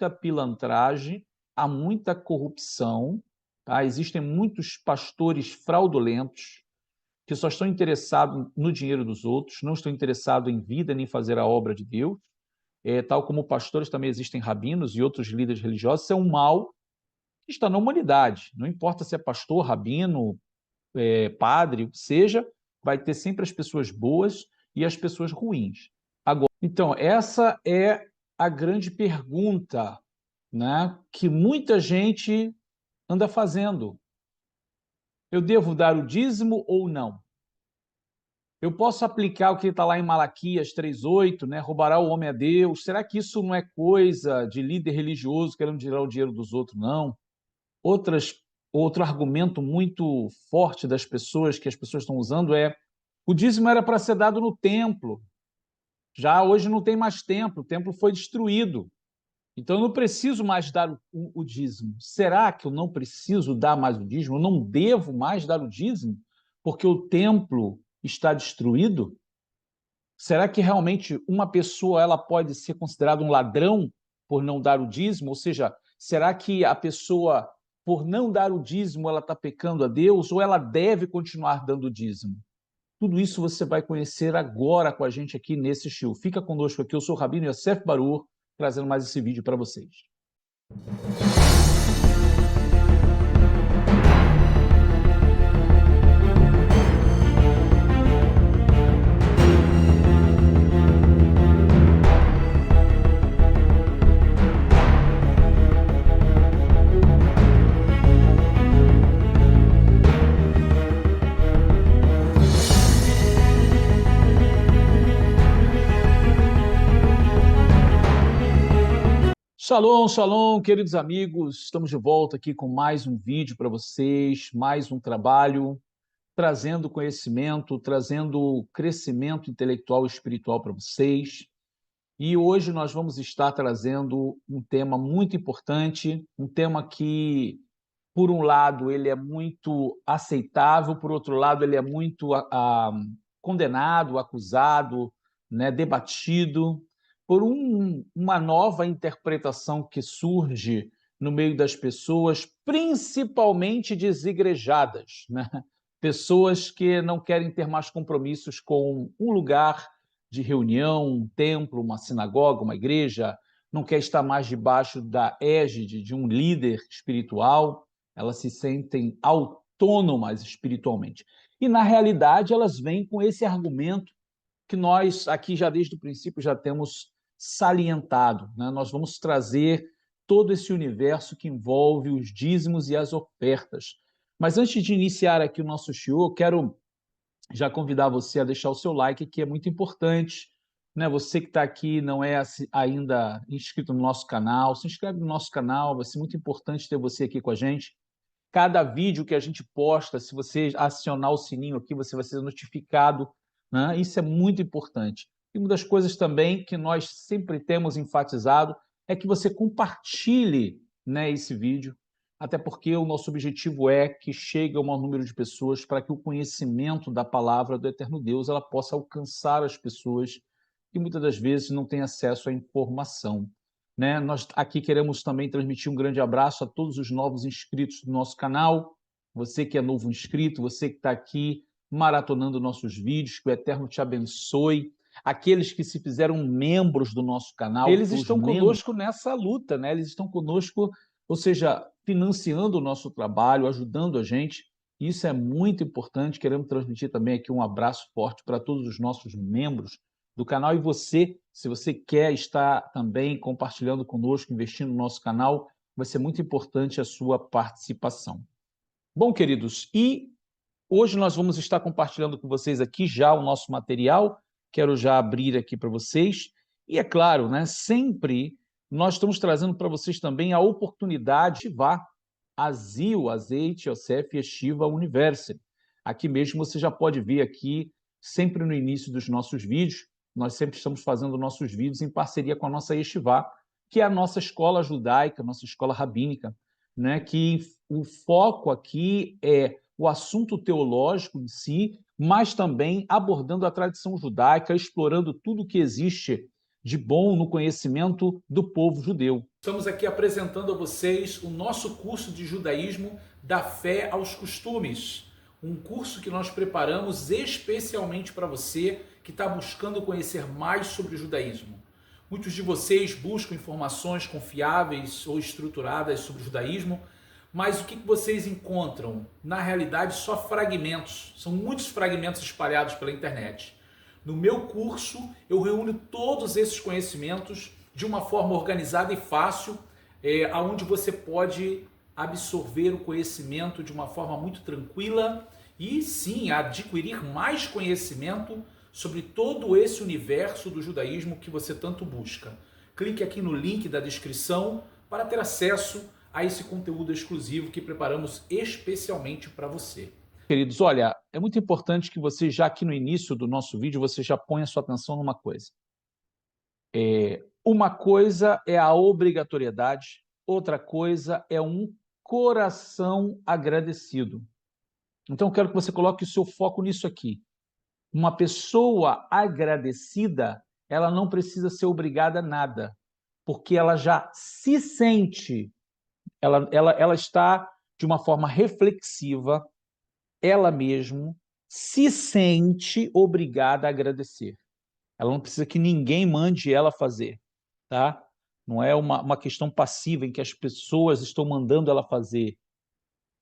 muita pilantragem, há muita corrupção, tá? Existem muitos pastores fraudulentos que só estão interessados no dinheiro dos outros, não estão interessados em vida nem fazer a obra de Deus. Tal como pastores, também existem rabinos e outros líderes religiosos. Isso é um mal que está na humanidade. Não importa se é pastor, rabino, padre, o que seja, vai ter sempre as pessoas boas e as pessoas ruins. Agora, então, essa é a grande pergunta, né, que muita gente anda fazendo. Eu devo dar o dízimo ou não? Eu posso aplicar o que está lá em Malaquias 3:8, né? Roubará o homem a Deus. Será que isso não é coisa de líder religioso querendo tirar o dinheiro dos outros? Não. Outras, outro argumento muito forte das pessoas, que as pessoas estão usando, é o dízimo era para ser dado no templo. Já hoje não tem mais templo, o templo foi destruído. Então eu não preciso mais dar o dízimo. Será que eu não preciso dar mais o dízimo? Eu não devo mais dar o dízimo? Porque o templo está destruído? Será que realmente uma pessoa ela pode ser considerada um ladrão por não dar o dízimo? Ou seja, será que a pessoa, por não dar o dízimo, ela está pecando a Deus ou ela deve continuar dando o dízimo? Tudo isso você vai conhecer agora com a gente aqui nesse show. Fica conosco aqui, eu sou o Rabino Yosef Barur, trazendo mais esse vídeo para vocês. Shalom, shalom, queridos amigos. Estamos de volta aqui com mais um vídeo para vocês, mais um trabalho, trazendo conhecimento, trazendo crescimento intelectual e espiritual para vocês. E hoje nós vamos estar trazendo um tema muito importante, um tema que, por um lado, ele é muito aceitável, por outro lado, ele é muito condenado, acusado, né, debatido, por uma nova interpretação que surge no meio das pessoas, principalmente desigrejadas, né? Pessoas que não querem ter mais compromissos com um lugar de reunião, um templo, uma sinagoga, uma igreja, não quer estar mais debaixo da égide de um líder espiritual, elas se sentem autônomas espiritualmente. E, na realidade, elas vêm com esse argumento que nós aqui já desde o princípio já temos salientado, né? Nós vamos trazer todo esse universo que envolve os dízimos e as ofertas. Mas antes de iniciar aqui o nosso show, quero já convidar você a deixar o seu like, que é muito importante, né? Você que está aqui não é ainda inscrito no nosso canal, se inscreve no nosso canal, vai ser muito importante ter você aqui com a gente. Cada vídeo que a gente posta, se você acionar o sininho aqui, você vai ser notificado, né? Isso é muito importante. E uma das coisas também que nós sempre temos enfatizado é que você compartilhe, né, esse vídeo, até porque o nosso objetivo é que chegue ao maior número de pessoas para que o conhecimento da palavra do Eterno Deus ela possa alcançar as pessoas que muitas das vezes não têm acesso à informação, né? Nós aqui queremos também transmitir um grande abraço a todos os novos inscritos do nosso canal, você que é novo inscrito, você que está aqui maratonando nossos vídeos, que o Eterno te abençoe. Aqueles que se fizeram membros do nosso canal, eles estão conosco nessa luta, né? Eles estão conosco, ou seja, financiando o nosso trabalho, ajudando a gente. Isso é muito importante. Queremos transmitir também aqui um abraço forte para todos os nossos membros do canal. E você, se você quer estar também compartilhando conosco, investindo no nosso canal, vai ser muito importante a sua participação. Bom, queridos, e hoje nós vamos estar compartilhando com vocês aqui já o nosso material. Quero já abrir aqui para vocês. E é claro, né, sempre nós estamos trazendo para vocês também a oportunidade de ativar a ZIL, Azeite Yosef Yeshiva University. Aqui mesmo você já pode ver aqui, sempre no início dos nossos vídeos, nós sempre estamos fazendo nossos vídeos em parceria com a nossa Yeshiva, que é a nossa escola judaica, nossa escola rabínica, né? Que o foco aqui é o assunto teológico em si, mas também abordando a tradição judaica, explorando tudo que existe de bom no conhecimento do povo judeu. Estamos aqui apresentando a vocês o nosso curso de judaísmo da fé aos costumes, um curso que nós preparamos especialmente para você que está buscando conhecer mais sobre o judaísmo. Muitos de vocês buscam informações confiáveis ou estruturadas sobre o judaísmo, mas o que vocês encontram? Na realidade, só fragmentos. São muitos fragmentos espalhados pela internet. No meu curso, eu reúno todos esses conhecimentos de uma forma organizada e fácil, onde você pode absorver o conhecimento de uma forma muito tranquila e sim adquirir mais conhecimento sobre todo esse universo do judaísmo que você tanto busca. Clique aqui no link da descrição para ter acesso a esse conteúdo exclusivo que preparamos especialmente para você. Queridos, olha, é muito importante que você já aqui no início do nosso vídeo, você já ponha sua atenção numa coisa. Uma coisa é a obrigatoriedade, outra coisa é um coração agradecido. Então, eu quero que você coloque o seu foco nisso aqui. Uma pessoa agradecida, ela não precisa ser obrigada a nada, porque ela já se sente, ela está de uma forma reflexiva, ela mesma se sente obrigada a agradecer. Ela não precisa que ninguém mande ela fazer, tá? Não é uma questão passiva em que as pessoas estão mandando ela fazer,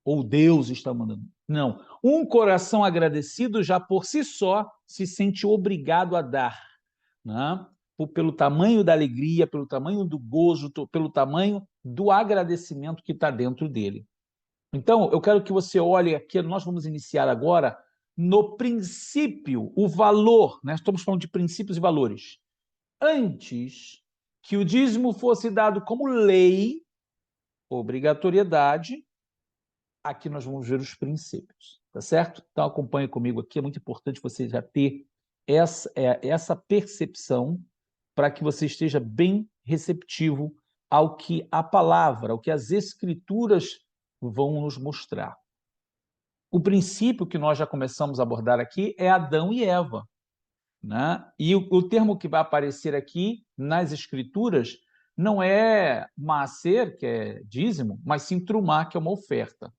ou Deus está mandando. Não. Um coração agradecido já por si só se sente obrigado a dar, né? Pelo tamanho da alegria, pelo tamanho do gozo, pelo tamanho do agradecimento que está dentro dele. Então, eu quero que você olhe aqui, nós vamos iniciar agora no princípio, o valor, né? Estamos falando de princípios e valores. Antes que o dízimo fosse dado como lei, obrigatoriedade, aqui nós vamos ver os princípios, tá certo? Então acompanhe comigo aqui, é muito importante você já ter essa percepção para que você esteja bem receptivo ao que a palavra, ao que as escrituras vão nos mostrar. O princípio que nós já começamos a abordar aqui é Adão e Eva, né? E o termo que vai aparecer aqui nas escrituras não é maaser, que é dízimo, mas sim trumá, que é uma oferta.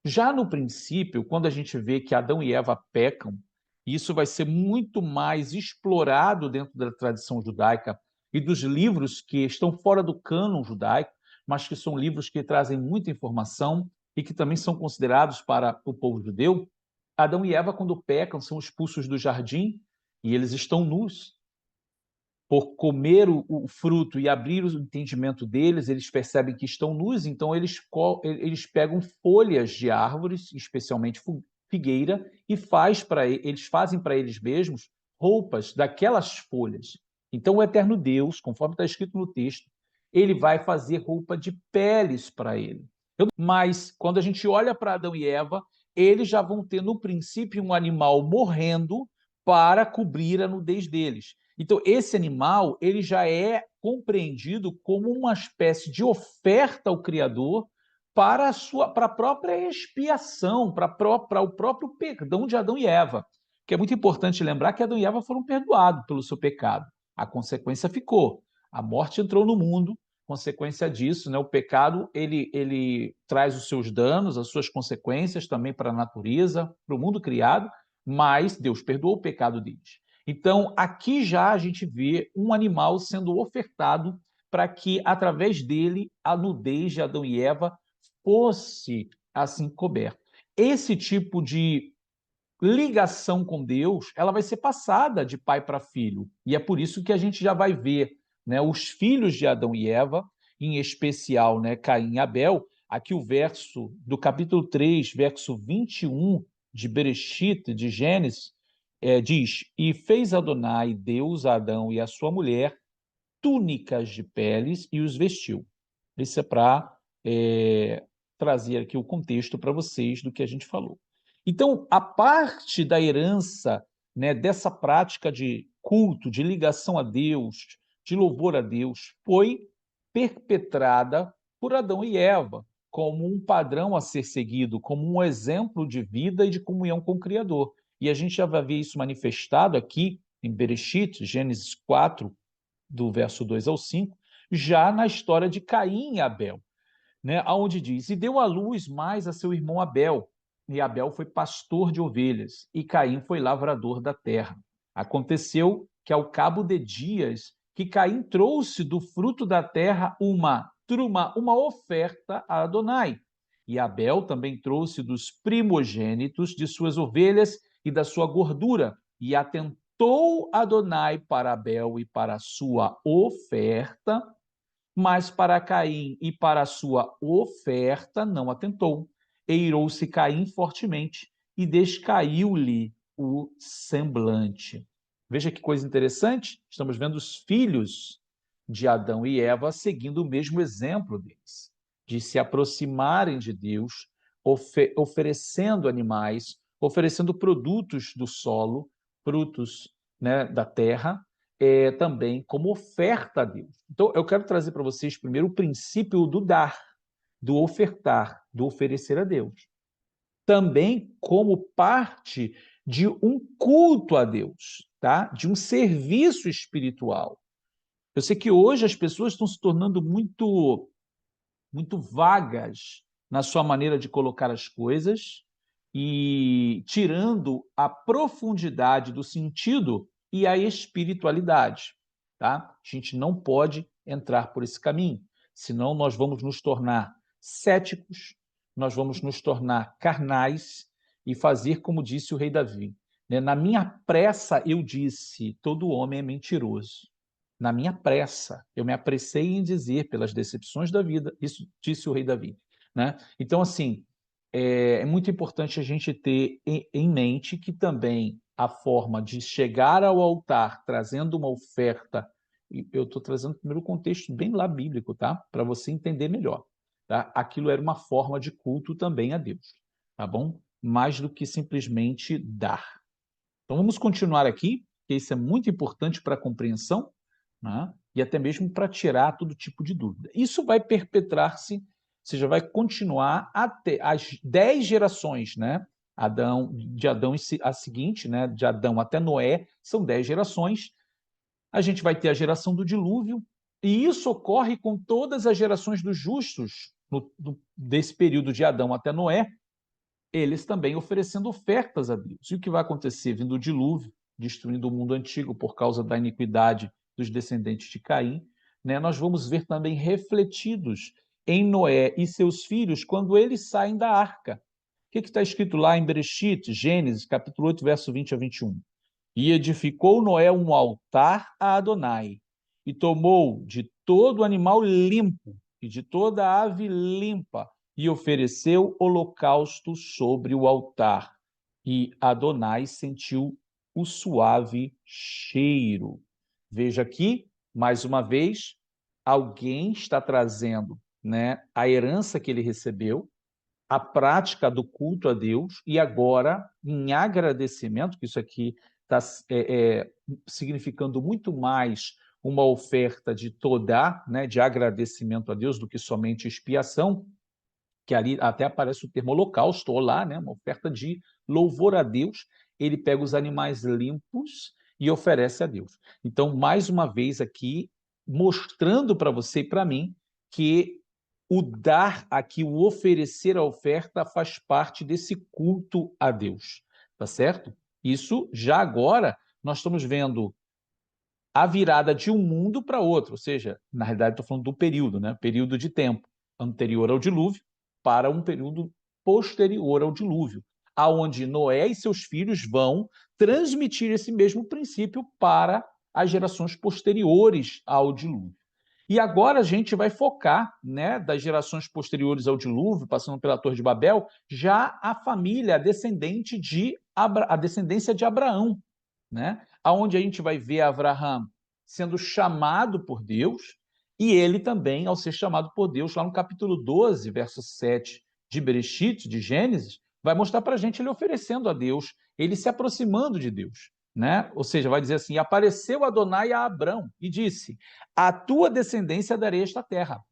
Já no princípio, quando a gente vê que Adão e Eva pecam, isso vai ser muito mais explorado dentro da tradição judaica e dos livros que estão fora do cânon judaico, mas que são livros que trazem muita informação e que também são considerados para o povo judeu. Adão e Eva, quando pecam, são expulsos do jardim e eles estão nus. Por comer o fruto e abrir o entendimento deles, eles percebem que estão nus, então eles pegam folhas de árvores, especialmente figueira, e eles fazem para eles mesmos roupas daquelas folhas. Então o eterno Deus, conforme está escrito no texto, ele vai fazer roupa de peles para ele. Mas quando a gente olha para Adão e Eva, eles já vão ter no princípio um animal morrendo para cobrir a nudez deles. Então, esse animal ele já é compreendido como uma espécie de oferta ao Criador para a própria expiação, para o próprio perdão de Adão e Eva. Que é muito importante lembrar que Adão e Eva foram perdoados pelo seu pecado. A consequência ficou. A morte entrou no mundo, consequência disso, né? O pecado ele traz os seus danos, as suas consequências também para a natureza, para o mundo criado, mas Deus perdoou o pecado deles. Então, aqui já a gente vê um animal sendo ofertado para que, através dele, a nudez de Adão e Eva fosse assim coberta. Esse tipo de ligação com Deus, ela vai ser passada de pai para filho. E é por isso que a gente já vai ver, né, os filhos de Adão e Eva, em especial, né, Caim e Abel. Aqui o verso do capítulo 3, verso 21 de Bereshit, de Gênesis, diz: E fez Adonai, Deus, a Adão e a sua mulher, túnicas de peles e os vestiu. Isso é para trazer aqui o contexto para vocês do que a gente falou. Então, a parte da herança, né, dessa prática de culto, de ligação a Deus, de louvor a Deus, foi perpetrada por Adão e Eva, como um padrão a ser seguido, como um exemplo de vida e de comunhão com o Criador. E a gente já vai ver isso manifestado aqui em Bereshit, Gênesis 4, do verso 2 ao 5, já na história de Caim e Abel, né, onde diz: e deu à luz mais a seu irmão Abel, e Abel foi pastor de ovelhas, e Caim foi lavrador da terra. Aconteceu que, ao cabo de dias, que Caim trouxe do fruto da terra uma truma, uma oferta a Adonai. E Abel também trouxe dos primogênitos de suas ovelhas e da sua gordura, e atentou Adonai para Abel e para a sua oferta, mas para Caim e para a sua oferta não atentou. Eirou-se Caim fortemente e descaiu-lhe o semblante. Veja que coisa interessante, estamos vendo os filhos de Adão e Eva seguindo o mesmo exemplo deles, de se aproximarem de Deus, oferecendo animais, oferecendo produtos do solo, frutos, né, da terra, também como oferta a Deus. Então, eu quero trazer para vocês primeiro o princípio do dar, do ofertar, do oferecer a Deus. Também como parte de um culto a Deus, tá? De um serviço espiritual. Eu sei que hoje as pessoas estão se tornando muito vagas na sua maneira de colocar as coisas e tirando a profundidade do sentido e a espiritualidade, tá? A gente não pode entrar por esse caminho, senão nós vamos nos tornar céticos, nós vamos nos tornar carnais e fazer como disse o rei Davi, né? Na minha pressa eu disse, todo homem é mentiroso. Na minha pressa, eu me apressei em dizer pelas decepções da vida, isso disse o rei Davi, né? Então, assim, é muito importante a gente ter em mente que também a forma de chegar ao altar trazendo uma oferta, e eu estou trazendo primeiro o contexto bem lá bíblico, tá? Para você entender melhor, tá? Aquilo era uma forma de culto também a Deus, tá bom? Mais do que simplesmente dar. Então vamos continuar aqui, porque isso é muito importante para a compreensão, né? E até mesmo para tirar todo tipo de dúvida. Isso vai perpetrar-se, ou seja, vai continuar até as 10 gerações, né? De Adão a seguinte, né? De Adão até Noé, são 10 gerações. A gente vai ter a geração do dilúvio, e isso ocorre com todas as gerações dos justos, desse período de Adão até Noé, eles também oferecendo ofertas a Deus. E o que vai acontecer? Vindo o dilúvio, destruindo o mundo antigo por causa da iniquidade dos descendentes de Caim, né? Nós vamos ver também refletidos em Noé e seus filhos quando eles saem da arca. O que está escrito lá em Bereshit, Gênesis, capítulo 8, verso 20 a 21? E edificou Noé um altar a Adonai, e tomou de todo animal limpo e de toda ave limpa, e ofereceu holocausto sobre o altar. E Adonai sentiu o suave cheiro. Veja aqui, mais uma vez, alguém está trazendo, né, a herança que ele recebeu, a prática do culto a Deus, e agora, em agradecimento, que isso aqui está significando muito mais uma oferta de todá, né, de agradecimento a Deus, do que somente expiação, que ali até aparece o termo holocausto, olá, né, uma oferta de louvor a Deus. Ele pega os animais limpos e oferece a Deus. Então, mais uma vez aqui, mostrando para você e para mim que o dar aqui, o oferecer a oferta, faz parte desse culto a Deus, tá certo? Isso já agora nós estamos vendo a virada de um mundo para outro, ou seja, na realidade estou falando do período, né? Período de tempo anterior ao dilúvio para um período posterior ao dilúvio, aonde Noé e seus filhos vão transmitir esse mesmo princípio para as gerações posteriores ao dilúvio. E agora a gente vai focar, né, das gerações posteriores ao dilúvio, passando pela Torre de Babel, já a família, a descendência de Abraão, né? Aonde a gente vai ver Abraão sendo chamado por Deus, e ele também, ao ser chamado por Deus, lá no capítulo 12, verso 7 de Bereshit, de Gênesis, vai mostrar para a gente ele oferecendo a Deus, ele se aproximando de Deus, né? Ou seja, vai dizer assim: apareceu Adonai a Abrão e disse: a tua descendência darei esta terra.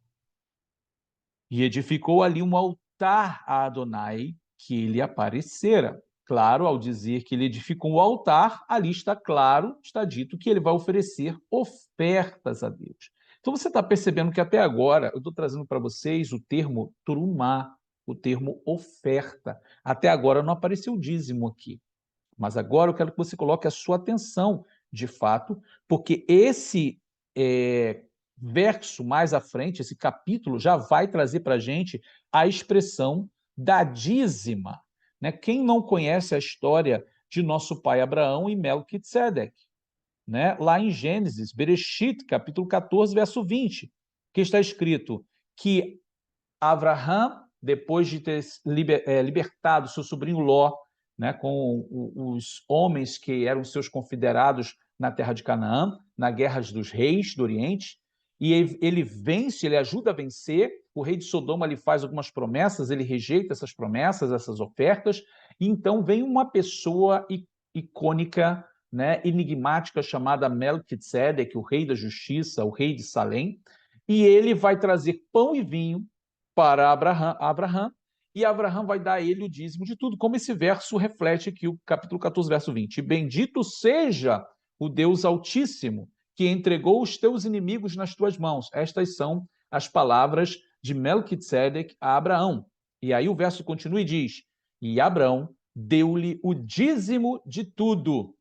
E edificou ali um altar a Adonai que ele aparecera. claro, ao dizer que ele edificou o altar, ali está claro, está dito que ele vai oferecer ofertas a Deus. Então você está percebendo que até agora eu estou trazendo para vocês o termo trumá, o termo oferta. Até agora não apareceu o dízimo aqui. Mas agora eu quero que você coloque a sua atenção, de fato, porque esse verso mais à frente, esse capítulo, já vai trazer para a gente a expressão da dízima. Né? Quem não conhece a história de nosso pai Abraão e Melquisedeque? Né? Lá em Gênesis, Bereshit, capítulo 14, verso 20, que está escrito que Abraham, depois de ter libertado seu sobrinho Ló, né, com os homens que eram seus confederados na terra de Canaã, na guerra dos reis do Oriente, e ele vence, ele ajuda a vencer, o rei de Sodoma lhe faz algumas promessas, ele rejeita essas promessas, essas ofertas, e então vem uma pessoa icônica, né, enigmática, chamada Melquisedeque, o rei da justiça, o rei de Salém, e ele vai trazer pão e vinho para Abraham, e Abraham vai dar a ele o dízimo de tudo, como esse verso reflete aqui, o capítulo 14, verso 20. Bendito seja o Deus Altíssimo, que entregou os teus inimigos nas tuas mãos. Estas são as palavras de Melquisedeque a Abraão. E aí o verso continua e diz, e Abraão deu-lhe o dízimo de tudo.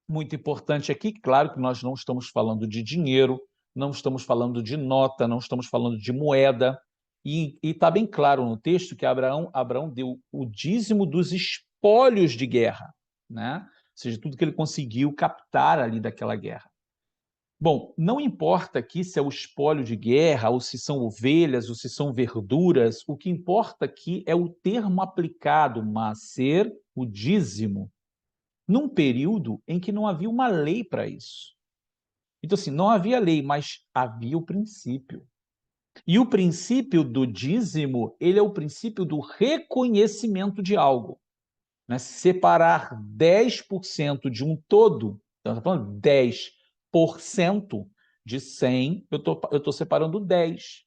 Muito importante aqui, claro que nós não estamos falando de dinheiro, não estamos falando de nota, não estamos falando de moeda, e está bem claro no texto que Abraão deu o dízimo dos espólios de guerra, né? Ou seja, tudo que ele conseguiu captar ali daquela guerra. Bom, não importa aqui se é o espólio de guerra, ou se são ovelhas, ou se são verduras, o que importa aqui é o termo aplicado, macer, o dízimo, num período em que não havia uma lei para isso. Então, assim, não havia lei, mas havia o princípio. E o princípio do dízimo, ele é o princípio do reconhecimento de algo. Né? Separar 10% de um todo, então, falando 10% de 100, eu estou separando 10.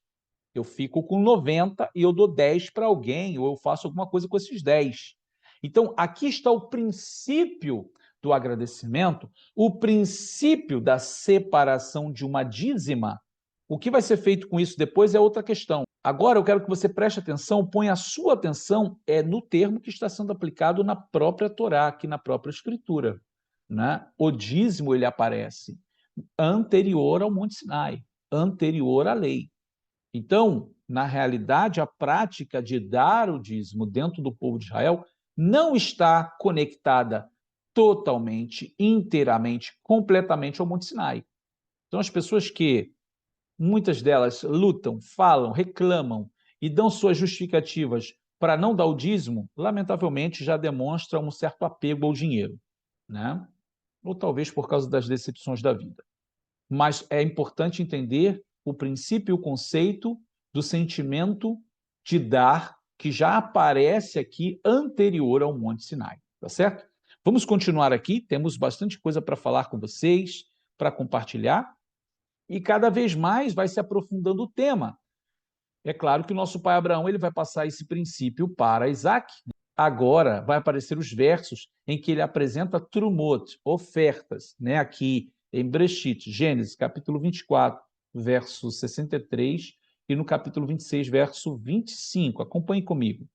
Eu fico com 90 e eu dou 10 para alguém, ou eu faço alguma coisa com esses 10. Então, aqui está o princípio do agradecimento, o princípio da separação de uma dízima. O que vai ser feito com isso depois é outra questão. Agora eu quero que você preste atenção, ponha a sua atenção no termo que está sendo aplicado na própria Torá, aqui na própria Escritura. Né? O dízimo ele aparece anterior ao Monte Sinai, anterior à lei. Então, na realidade, a prática de dar o dízimo dentro do povo de Israel não está conectada totalmente, inteiramente, completamente ao Monte Sinai. Então, as pessoas que, muitas delas, lutam, falam, reclamam e dão suas justificativas para não dar o dízimo, lamentavelmente já demonstram um certo apego ao dinheiro, né? Ou talvez por causa das decepções da vida. Mas é importante entender o princípio e o conceito do sentimento de dar, que já aparece aqui anterior ao Monte Sinai, tá certo? Vamos continuar aqui, temos bastante coisa para falar com vocês, para compartilhar, e cada vez mais vai se aprofundando o tema. É claro que o nosso pai Abraão ele vai passar esse princípio para Isaac. Agora vai aparecer os versos em que ele apresenta trumot, ofertas, né? Aqui em Bereshit, Gênesis, capítulo 24, verso 63, e no capítulo 26, verso 25. Acompanhe comigo.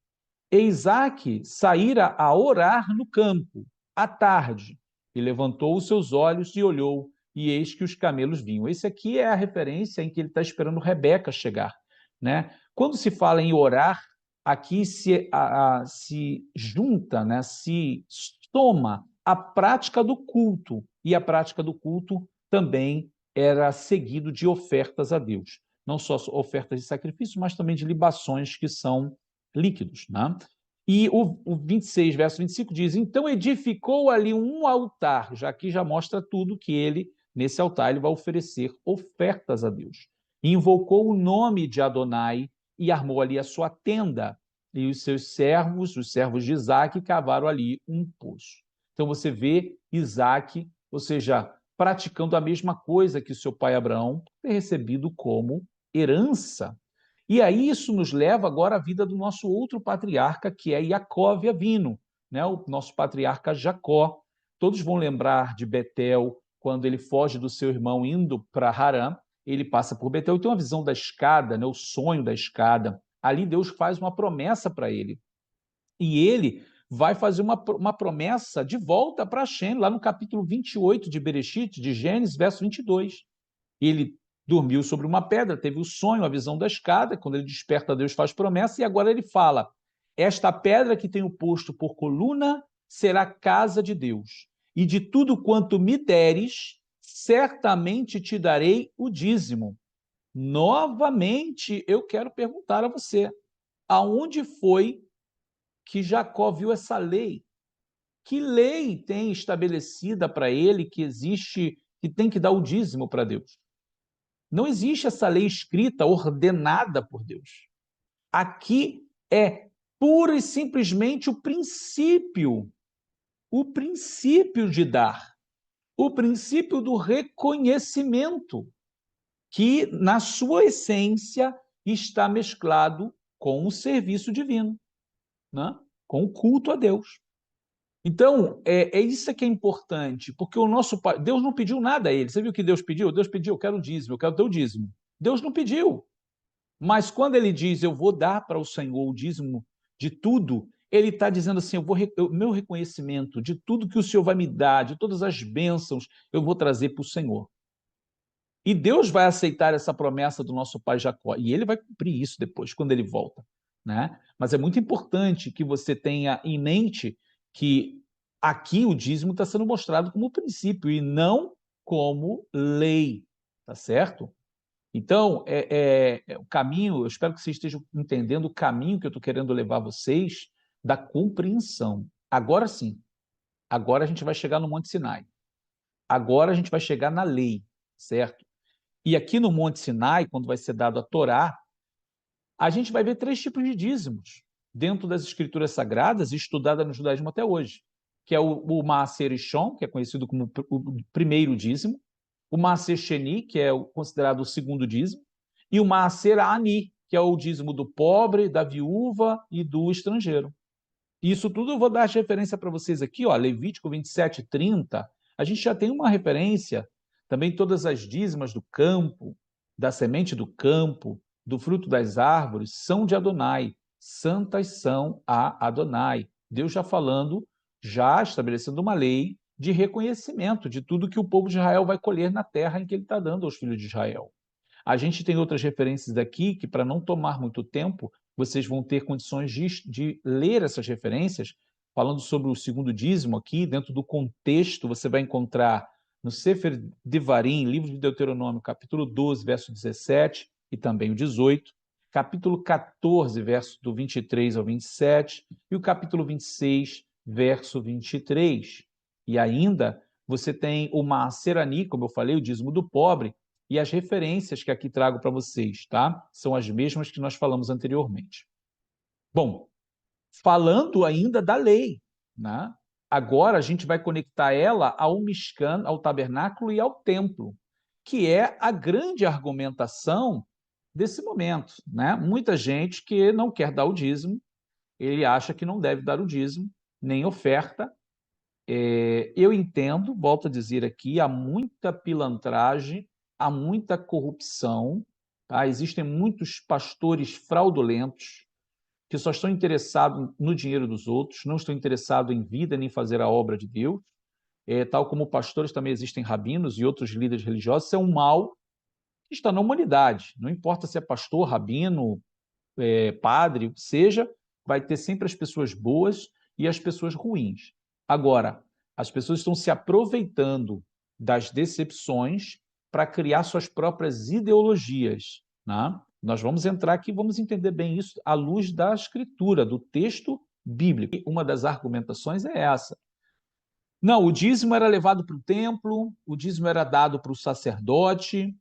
E Isaac saíra a orar no campo, à tarde, e levantou os seus olhos e olhou, e eis que os camelos vinham. Esse aqui é a referência em que ele está esperando Rebeca chegar. Né? Quando se fala em orar, aqui se junta, né? Se toma a prática do culto, e a prática do culto também era seguido de ofertas a Deus. Não só ofertas de sacrifício, mas também de libações que são líquidos. Né? E o 26, verso 25 diz, então edificou ali um altar, já que já mostra tudo que ele, nesse altar, ele vai oferecer ofertas a Deus. Invocou o nome de Adonai e armou ali a sua tenda. E os seus servos, os servos de Isaac, cavaram ali um poço. Então você vê Isaac, ou seja, praticando a mesma coisa que o seu pai Abraão ter recebido como herança. E aí isso nos leva agora à vida do nosso outro patriarca, que é Jacó Avino. né? O nosso patriarca Jacó. Todos vão lembrar de Betel, quando ele foge do seu irmão indo para Harã, ele passa por Betel e tem uma visão da escada, né? O sonho da escada. Ali Deus faz uma promessa para ele. E ele vai fazer uma promessa de volta para Shem, lá no capítulo 28 de Bereshit, de Gênesis, verso 22. Ele dormiu sobre uma pedra, teve o sonho, a visão da escada, quando ele desperta, Deus faz promessa, e agora ele fala: esta pedra que tenho posto por coluna será casa de Deus, e de tudo quanto me deres, certamente te darei o dízimo. Novamente, eu quero perguntar a você, aonde foi que Jacó viu essa lei? Que lei tem estabelecida para ele que existe, que tem que dar o dízimo para Deus? Não existe essa lei escrita, ordenada por Deus. Aqui é pura e simplesmente o princípio de dar, o princípio do reconhecimento, que na sua essência está mesclado com o serviço divino, né? Com o culto a Deus. Então, é isso que é importante, porque o nosso pai, Deus não pediu nada a ele. Você viu o que Deus pediu? Deus pediu: eu quero o dízimo, eu quero o teu dízimo. Deus não pediu. Mas quando ele diz: eu vou dar para o Senhor o dízimo de tudo, ele está dizendo assim: o meu reconhecimento de tudo que o Senhor vai me dar, de todas as bênçãos, eu vou trazer para o Senhor. E Deus vai aceitar essa promessa do nosso pai Jacó, e ele vai cumprir isso depois, quando ele volta, né? Mas é muito importante que você tenha em mente que aqui o dízimo está sendo mostrado como princípio e não como lei, tá certo? Então, o caminho, eu espero que vocês estejam entendendo o caminho que eu estou querendo levar vocês da compreensão. Agora sim, agora a gente vai chegar no Monte Sinai. Agora a gente vai chegar na lei, certo? E aqui no Monte Sinai, quando vai ser dado a Torá, a gente vai ver 3 tipos de dízimos dentro das escrituras sagradas e estudada no judaísmo até hoje, que é o Maaser Rishon, que é conhecido como o primeiro dízimo, o Maaser Sheni, que é considerado o segundo dízimo, e o Maaser Ani, que é o dízimo do pobre, da viúva e do estrangeiro. Isso tudo eu vou dar referência para vocês aqui, ó, Levítico 27, 30. A gente já tem uma referência, também todas as dízimas do campo, da semente do campo, do fruto das árvores, são de Adonai. Santas são a Adonai. Deus já falando, já estabelecendo uma lei de reconhecimento de tudo que o povo de Israel vai colher na terra em que ele está dando aos filhos de Israel. A gente tem outras referências daqui que, para não tomar muito tempo, vocês vão ter condições de ler essas referências, falando sobre o segundo dízimo aqui, dentro do contexto, você vai encontrar no Sefer Devarim, livro de Deuteronômio, capítulo 12, verso 17 e também o 18, capítulo 14, verso do 23 ao 27 e o capítulo 26, verso 23. E ainda você tem o Maaser Ani, como eu falei, o dízimo do pobre, e as referências que aqui trago para vocês, tá? São as mesmas que nós falamos anteriormente. Bom, falando ainda da lei, né? Agora a gente vai conectar ela ao Mishkan, ao tabernáculo e ao templo, que é a grande argumentação desse momento, né? Muita gente que não quer dar o dízimo, ele acha que não deve dar o dízimo, nem oferta. Eu entendo, volto a dizer aqui, há muita pilantragem, há muita corrupção, tá? Existem muitos pastores fraudulentos que só estão interessados no dinheiro dos outros, não estão interessados em vida nem fazer a obra de Deus. Tal como pastores, também existem rabinos e outros líderes religiosos. Isso é um mal que está na humanidade. Não importa se é pastor, rabino, padre, o que seja, vai ter sempre as pessoas boas e as pessoas ruins. Agora, as pessoas estão se aproveitando das decepções para criar suas próprias ideologias, né? Nós vamos entrar aqui e vamos entender bem isso à luz da escritura, do texto bíblico. Uma das argumentações é essa. Não, o dízimo era levado para o templo, o dízimo era dado para o sacerdote,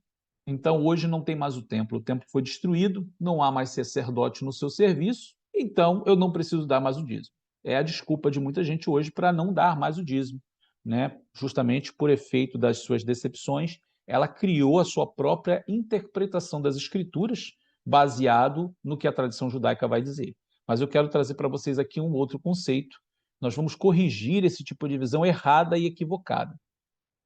então hoje não tem mais o templo foi destruído, não há mais sacerdote no seu serviço, então eu não preciso dar mais o dízimo. É a desculpa de muita gente hoje para não dar mais o dízimo, né? Justamente por efeito das suas decepções, ela criou a sua própria interpretação das escrituras, baseado no que a tradição judaica vai dizer. Mas eu quero trazer para vocês aqui um outro conceito, nós vamos corrigir esse tipo de visão errada e equivocada.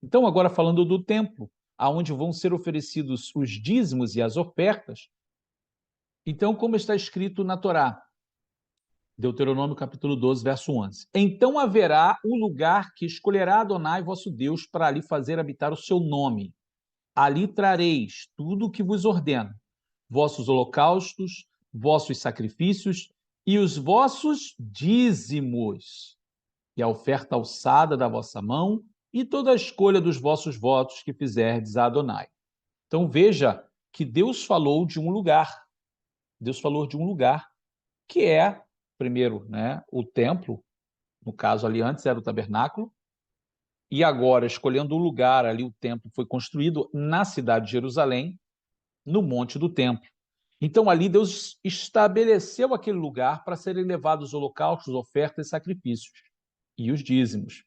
Então, agora falando do templo, aonde vão ser oferecidos os dízimos e as ofertas, então, como está escrito na Torá, Deuteronômio capítulo 12, verso 11. Então haverá um lugar que escolherá Adonai, vosso Deus, para ali fazer habitar o seu nome. Ali trareis tudo o que vos ordeno, vossos holocaustos, vossos sacrifícios e os vossos dízimos, e a oferta alçada da vossa mão, e toda a escolha dos vossos votos que fizerdes a Adonai. Então veja que Deus falou de um lugar. Deus falou de um lugar que é, primeiro, né, o templo, no caso ali antes era o tabernáculo, e agora, escolhendo o lugar ali, o templo foi construído na cidade de Jerusalém, no Monte do Templo. Então ali Deus estabeleceu aquele lugar para serem levados os holocaustos, ofertas e sacrifícios, e os dízimos.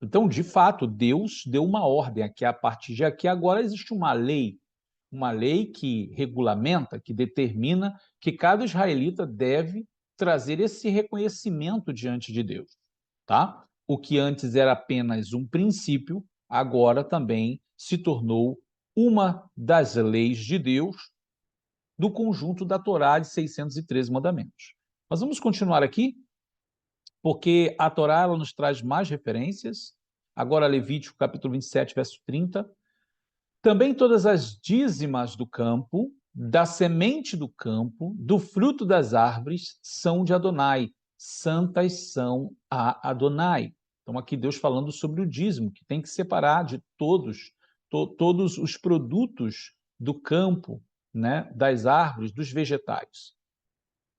Então, de fato, Deus deu uma ordem aqui, a partir de aqui agora existe uma lei que regulamenta, que determina que cada israelita deve trazer esse reconhecimento diante de Deus, tá? O que antes era apenas um princípio, agora também se tornou uma das leis de Deus do conjunto da Torá de 613 mandamentos. Mas vamos continuar aqui, porque a Torá ela nos traz mais referências. Agora Levítico capítulo 27, verso 30. Também todas as dízimas do campo, da semente do campo, do fruto das árvores, são de Adonai. Santas são a Adonai. Então, aqui Deus falando sobre o dízimo, que tem que separar de todos os produtos do campo, né, das árvores, dos vegetais.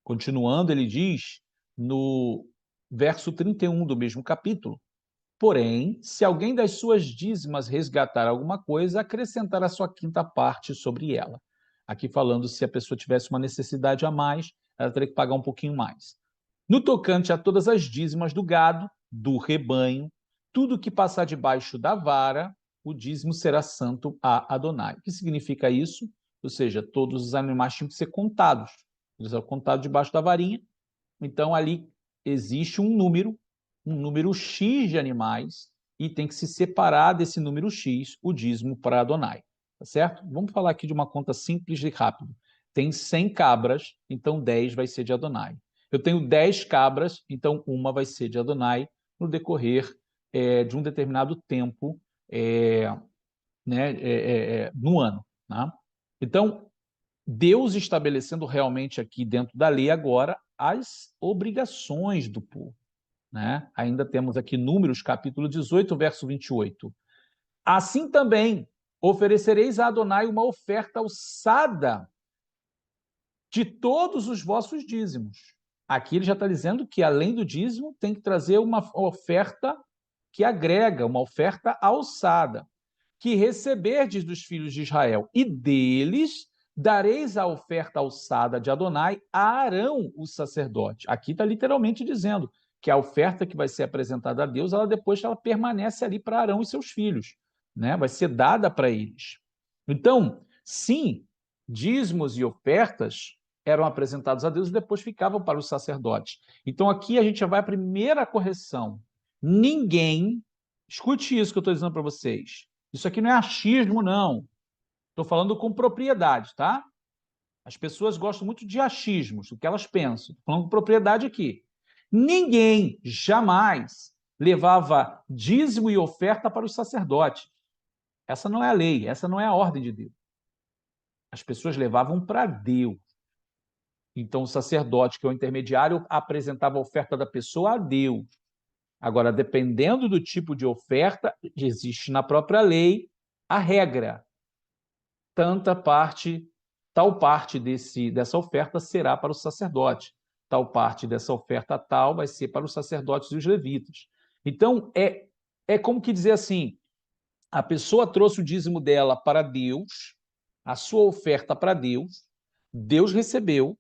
Continuando, ele diz, no verso 31 do mesmo capítulo, porém, se alguém das suas dízimas resgatar alguma coisa, acrescentar a sua quinta parte sobre ela. Aqui falando, se a pessoa tivesse uma necessidade a mais, ela teria que pagar um pouquinho mais. No tocante a todas as dízimas do gado, do rebanho, tudo que passar debaixo da vara, o dízimo será santo a Adonai. O que significa isso? Ou seja, todos os animais tinham que ser contados. Eles são contados debaixo da varinha. Então, ali existe um número X de animais, e tem que se separar desse número X o dízimo para Adonai. Tá certo? Vamos falar aqui de uma conta simples e rápida. Tem 100 cabras, então 10 vai ser de Adonai. Eu tenho 10 cabras, então uma vai ser de Adonai no decorrer de um determinado tempo no ano. Né? Então, Deus estabelecendo realmente aqui dentro da lei agora as obrigações do povo. Né? Ainda temos aqui Números, capítulo 18, verso 28. Assim também oferecereis a Adonai uma oferta alçada de todos os vossos dízimos. Aqui ele já está dizendo que, além do dízimo, tem que trazer uma oferta que agrega, uma oferta alçada, que receberdes dos filhos de Israel, e deles dareis a oferta alçada de Adonai a Arão, o sacerdote. Aqui está literalmente dizendo que a oferta que vai ser apresentada a Deus, ela permanece ali para Arão e seus filhos, né? Vai ser dada para eles. Então, sim, dízimos e ofertas eram apresentados a Deus e depois ficavam para os sacerdotes. Então, aqui a gente já vai à primeira correção. Ninguém, escute isso que eu estou dizendo para vocês, isso aqui não é achismo, não. Estou falando com propriedade, tá? As pessoas gostam muito de achismos, do que elas pensam. Estou falando com propriedade aqui. Ninguém jamais levava dízimo e oferta para os sacerdotes. Essa não é a lei, essa não é a ordem de Deus. As pessoas levavam para Deus. Então, o sacerdote, que é o intermediário, apresentava a oferta da pessoa a Deus. Agora, dependendo do tipo de oferta, existe na própria lei a regra. Tal parte dessa oferta será para o sacerdote. Tal parte dessa oferta tal vai ser para os sacerdotes e os levitas. Então, é como que dizer assim, a pessoa trouxe o dízimo dela para Deus, a sua oferta para Deus, Deus recebeu,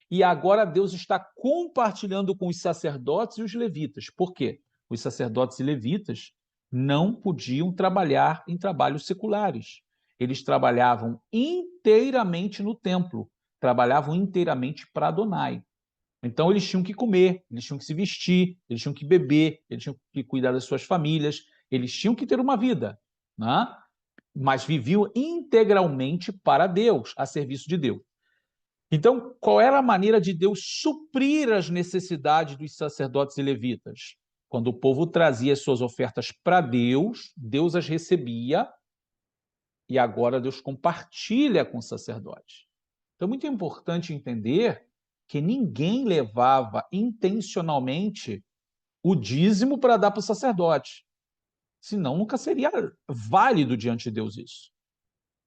e agora Deus está compartilhando com os sacerdotes e os levitas. Por quê? Os sacerdotes e levitas não podiam trabalhar em trabalhos seculares. Eles trabalhavam inteiramente no templo, trabalhavam inteiramente para Adonai. Então, eles tinham que comer, eles tinham que se vestir, eles tinham que beber, eles tinham que cuidar das suas famílias, eles tinham que ter uma vida, né? Mas viviam integralmente para Deus, a serviço de Deus. Então, qual era a maneira de Deus suprir as necessidades dos sacerdotes e levitas? Quando o povo trazia as suas ofertas para Deus, Deus as recebia e agora Deus compartilha com o sacerdote. Então, é muito importante entender que ninguém levava intencionalmente o dízimo para dar para o sacerdote. Senão, nunca seria válido diante de Deus isso.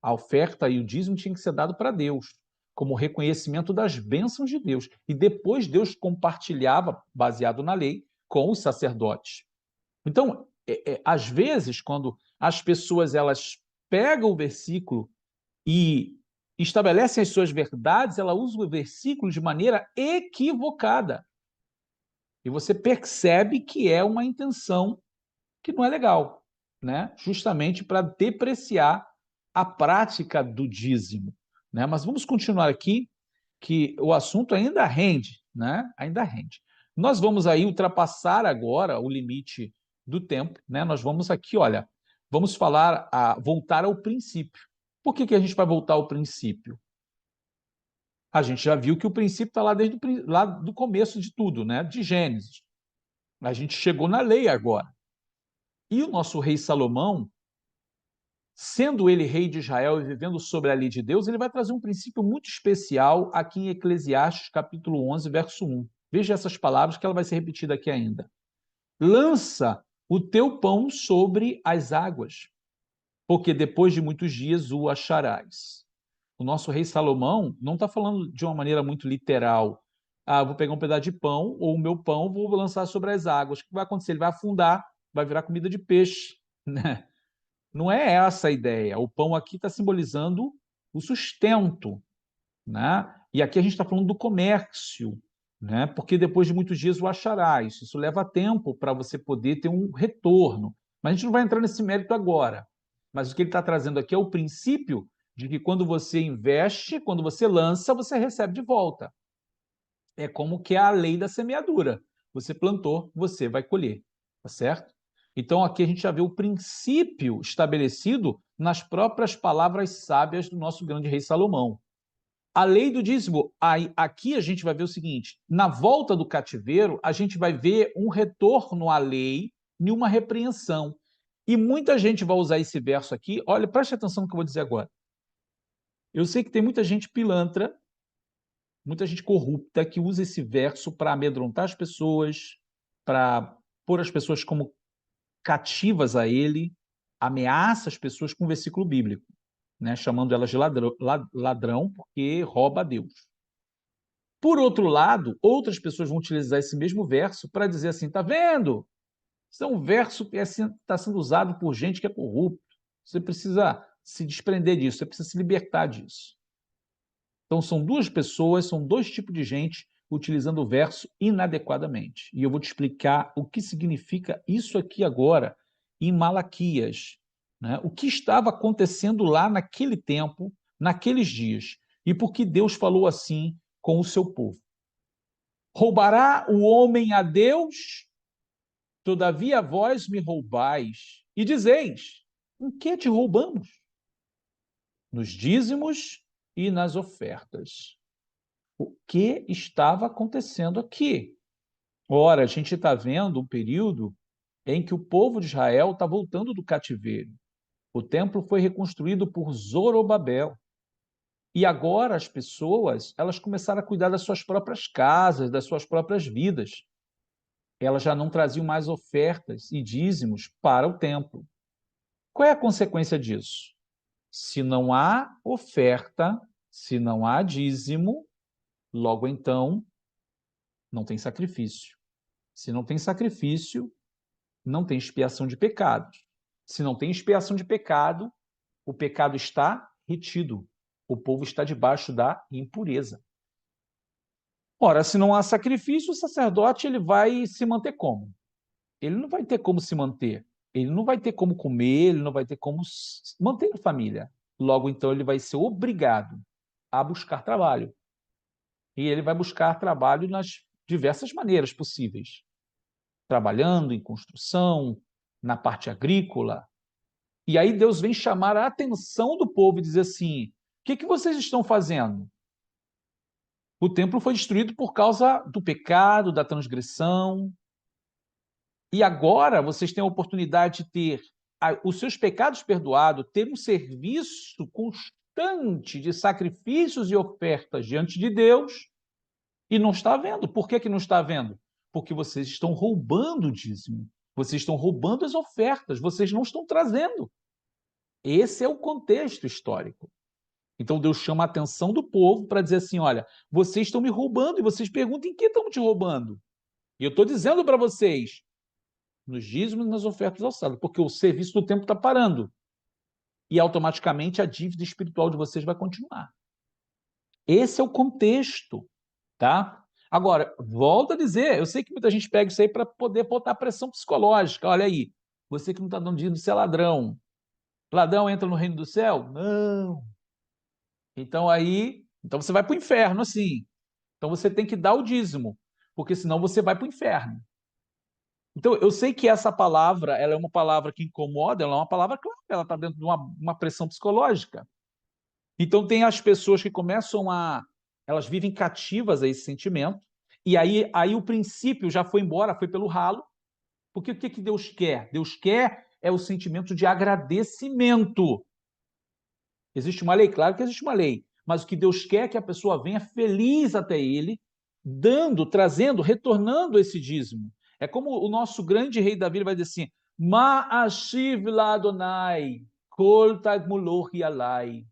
A oferta e o dízimo tinham que ser dado para Deus, como reconhecimento das bênçãos de Deus. E depois Deus compartilhava, baseado na lei, com os sacerdotes. Então, às vezes, quando as pessoas elas pegam o versículo e estabelecem as suas verdades, ela usa o versículo de maneira equivocada. E você percebe que é uma intenção que não é legal, né? Justamente para depreciar a prática do dízimo, né? Mas vamos continuar aqui, que o assunto ainda rende, né? Ainda rende. Nós vamos aí ultrapassar agora o limite do tempo, né? Nós vamos aqui, olha, vamos voltar ao princípio. Por que a gente vai voltar ao princípio? A gente já viu que o princípio está lá desde lá do começo de tudo, né? De Gênesis. A gente chegou na lei agora. E o nosso rei Salomão, sendo ele rei de Israel e vivendo sobre a lei de Deus, ele vai trazer um princípio muito especial aqui em Eclesiastes, capítulo 11, verso 1. Veja essas palavras que ela vai ser repetida aqui ainda. Lança o teu pão sobre as águas, porque depois de muitos dias o acharás. O nosso rei Salomão não está falando de uma maneira muito literal. Ah, vou pegar um pedaço de pão, ou o meu pão, vou lançar sobre as águas. O que vai acontecer? Ele vai afundar, vai virar comida de peixe, né? Não é essa a ideia. O pão aqui está simbolizando o sustento, né? E aqui a gente está falando do comércio, né? Porque depois de muitos dias o acharás. Isso leva tempo para você poder ter um retorno. Mas a gente não vai entrar nesse mérito agora. Mas o que ele está trazendo aqui é o princípio de que quando você investe, quando você lança, você recebe de volta. É como que é a lei da semeadura. Você plantou, você vai colher, tá certo? Então aqui a gente já vê o princípio estabelecido nas próprias palavras sábias do nosso grande rei Salomão. A lei do dízimo, aqui a gente vai ver o seguinte: na volta do cativeiro, a gente vai ver um retorno à lei e uma repreensão. E muita gente vai usar esse verso aqui. Olha, preste atenção no que eu vou dizer agora. Eu sei que tem muita gente pilantra, muita gente corrupta que usa esse verso para amedrontar as pessoas, para pôr as pessoas como cativas a ele, ameaça as pessoas com o versículo bíblico, né, chamando elas de ladrão porque rouba a Deus. Por outro lado, outras pessoas vão utilizar esse mesmo verso para dizer assim: tá vendo? Isso é um verso que está sendo usado por gente que é corrupta. Você precisa se desprender disso, você precisa se libertar disso. Então, são duas pessoas, são dois tipos de gente utilizando o verso inadequadamente. E eu vou te explicar o que significa isso aqui agora em Malaquias, né? O que estava acontecendo lá naquele tempo, naqueles dias, e por que Deus falou assim com o seu povo. Roubará o homem a Deus? Todavia vós me roubais, e dizeis: em que te roubamos? Nos dízimos e nas ofertas. O que estava acontecendo aqui? Ora, a gente está vendo um período em que o povo de Israel está voltando do cativeiro. O templo foi reconstruído por Zorobabel. E agora as pessoas, elas começaram a cuidar das suas próprias casas, das suas próprias vidas. Elas já não traziam mais ofertas e dízimos para o templo. Qual é a consequência disso? Se não há oferta, se não há dízimo, logo então não tem sacrifício. Se não tem sacrifício, não tem expiação de pecados. Se não tem expiação de pecado, o pecado está retido. O povo está debaixo da impureza. Ora, se não há sacrifício, o sacerdote ele vai se manter como? Ele não vai ter como se manter. Ele não vai ter como comer, ele não vai ter como manter a família. Logo, então, ele vai ser obrigado a buscar trabalho. E ele vai buscar trabalho nas diversas maneiras possíveis. Trabalhando em construção, na parte agrícola. E aí Deus vem chamar a atenção do povo e dizer assim, o que vocês estão fazendo? O templo foi destruído por causa do pecado, da transgressão. E agora vocês têm a oportunidade de ter os seus pecados perdoados, ter um serviço constante de sacrifícios e ofertas diante de Deus, e não está vendo. Por que não está vendo? Porque vocês estão roubando o dízimo, vocês estão roubando as ofertas, vocês não estão trazendo. Esse é o contexto histórico. Então Deus chama a atenção do povo para dizer assim, olha, vocês estão me roubando, e vocês perguntam em que estão te roubando. E eu estou dizendo para vocês, nos dízimos e nas ofertas alçadas, porque o serviço do templo está parando. E automaticamente a dívida espiritual de vocês vai continuar. Esse é o contexto, tá? Agora, volto a dizer, eu sei que muita gente pega isso aí para poder botar pressão psicológica. Olha aí, você que não está dando dízimo, você é ladrão. Ladrão entra no reino do céu? Não. Então você vai para o inferno, assim. Então você tem que dar o dízimo, porque senão você vai para o inferno. Então, eu sei que essa palavra, ela é uma palavra que incomoda, ela é uma palavra clara, ela está dentro de uma pressão psicológica. Então, tem as pessoas que começam elas vivem cativas a esse sentimento, e aí o princípio já foi embora, foi pelo ralo, porque o que Deus quer? Deus quer o sentimento de agradecimento. Existe uma lei? Claro que existe uma lei, mas o que Deus quer é que a pessoa venha feliz até Ele, dando, trazendo, retornando esse dízimo. É como o nosso grande rei Davi vai dizer assim, Ma'ashiv la Adonai, kol tagmulor alai.